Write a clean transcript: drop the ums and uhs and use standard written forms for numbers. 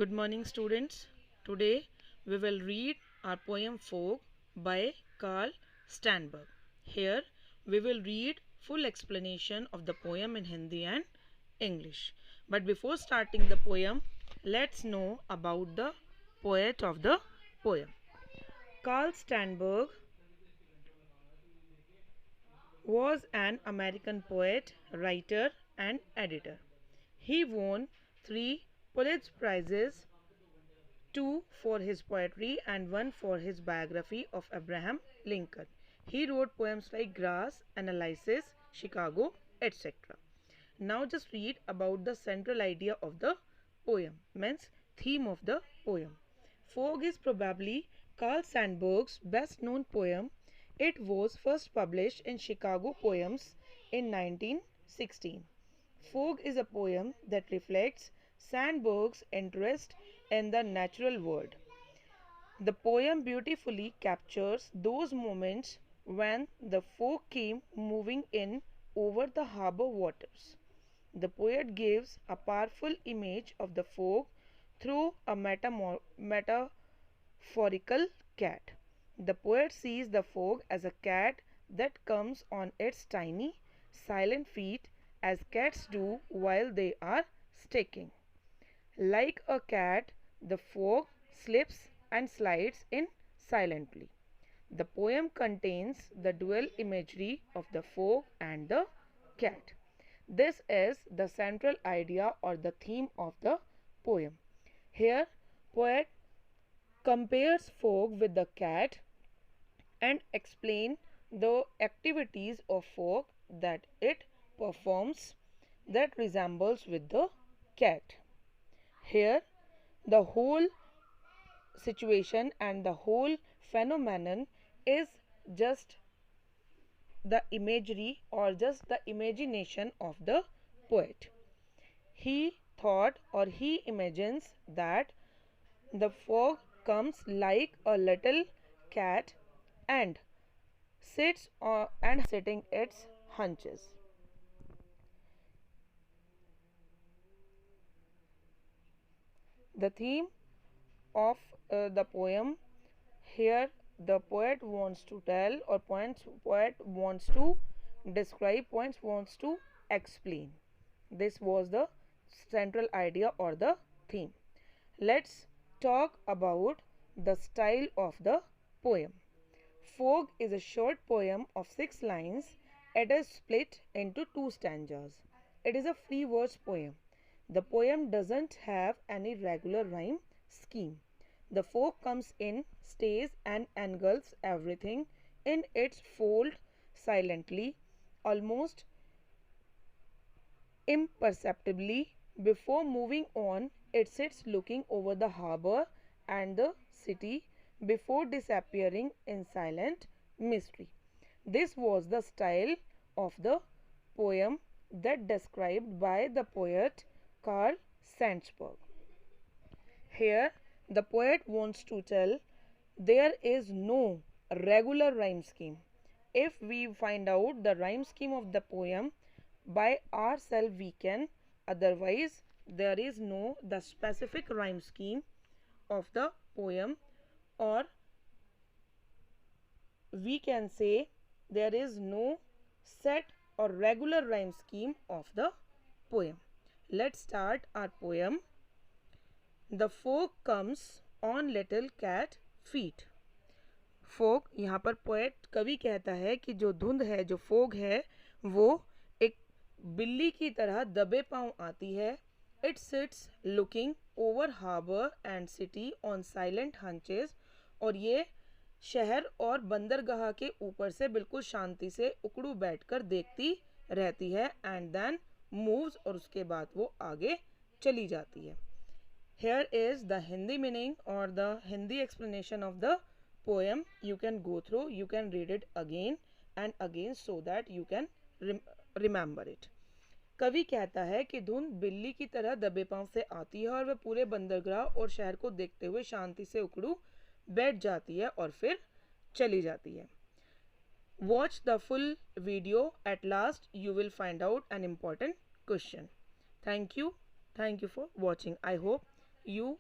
Good morning, students. Today we will read our poem Folk by Carl Stanberg. Here we will read full explanation of the poem in Hindi and English. But before starting the poem, let's know about the poet of the poem. Carl Stanberg was an American poet, writer, and editor. He won 3 Pulitzer Prizes, 2 for his poetry and 1 for his biography of Abraham Lincoln. He wrote poems like Grass, Analysis, Chicago, etc. Now just read about the central idea of the poem, means theme of the poem. Fog is probably Carl Sandburg's best known poem. It was first published in Chicago Poems in 1916. Fog is a poem that reflects Sandburg's interest in the natural world. The poem beautifully captures those moments when the fog came moving in over the harbor waters. The poet gives a powerful image of the fog through a metaphorical cat. The poet sees the fog as a cat that comes on its tiny, silent feet as cats do while they are sticking. Like a cat, the fog slips and slides in silently. The poem contains the dual imagery of the fog and the cat. This is the central idea or the theme of the poem. Here, poet compares fog with the cat and explain the activities of fog that it performs that resembles with the cat. Here, the whole situation and the whole phenomenon is just the imagery or just the imagination of the poet. He thought or he imagines that the fog comes like a little cat and sits and sitting its hunches. The theme of the poem here, the poet wants to tell or poet wants to describe, points wants to explain. This was the central idea or the theme. Let's talk about the style of the poem. Fog is a short poem of 6 lines. It is split into 2 stanzas. It is a free verse poem. The poem doesn't have any regular rhyme scheme. The fog comes in, stays and engulfs everything in its fold silently, almost imperceptibly. Before moving on, it sits looking over the harbor and the city before disappearing in silent mystery. This was the style of the poem that described by the poet Carl Sandburg. Here, the poet wants to tell there is no regular rhyme scheme. If we find out the rhyme scheme of the poem by ourselves, we can. Otherwise, there is no the specific rhyme scheme of the poem, or we can say there is no set or regular rhyme scheme of the poem. Let's start our poem. The fog comes on little cat feet. Fog, यहाँ पर poet कवि कहता है कि जो धुंध है, जो फोग है, वो एक बिल्ली की तरह दबे पांव आती है. It sits looking over harbour and city on silent haunches. और ये शहर और बंदरगाह के ऊपर से बिल्कुल शांति से उकड़ू बैठकर देखती रहती है. एंड देन मूव्स, और उसके बाद वो आगे चली जाती है. Here is the Hindi meaning or the Hindi explanation of the poem. You can go through, you can read it again and again so that you can remember it. कवि कहता है कि धुंध बिल्ली की तरह दबे पांव से आती है और वह पूरे बंदरगाह और शहर को देखते हुए शांति से उकड़ू बैठ जाती है और फिर चली जाती है. Watch the full video. At last you will find out an important question. Thank you for watching. I hope you